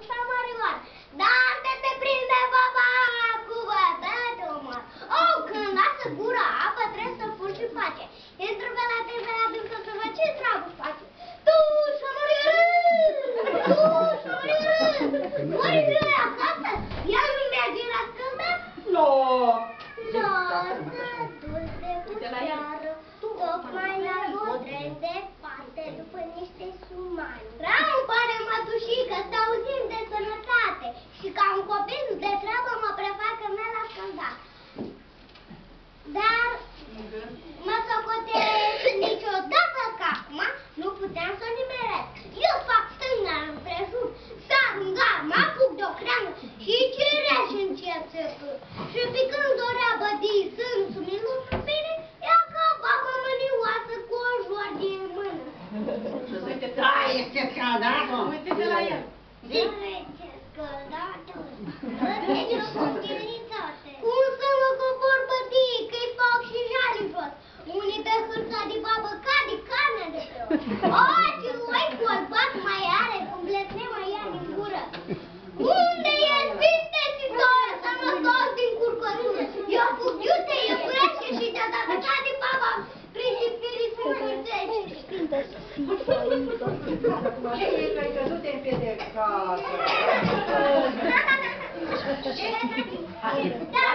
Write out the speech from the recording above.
sau Marioară. Dar te prinde baba cu bătăte omor. Oh, când lasă gura apă, trebuie să furi și pace. Intră pe la tevera dânsă să văd ce treabă face. Tu, să Marioară! Tu, să Marioară! Mările acasă? Ea nu merge la scândă? Nu! Dulce puteară, tocmai la o tren departe, după niște sumani. Rău îmi pare, mătușică, să auzim de sănătate și ca un copil de treabă mă prefac că mi-a la scândat. Dar mă socotesc niciodată că acum nu puteam să nimeresc. Eu fac stânga împrejur, sar în gar, mă apuc de o creangă și cireș încet să pur. Și picând o reabă din sân, sumilul bine, ia ca babă mânioasă cu o joardie în mână. Da, este scandată! Uite-te la el! Ce scăldată! Rătece o conchirițate! Cum să mă cobor bătii, că-i fac și jali jos? Unii pe hârța de babă cade carnea de pe os. O, ce oi colbat mai are, cum blesne mai ia din gură. Unde e sfinte și doar să mă tot din curcătură? Eu fug iute, e curește și deodată cade baba prin șiptirii să mă hârțește. Sfinte să fii păică. Ei, că-i căzut în pedecată. Da,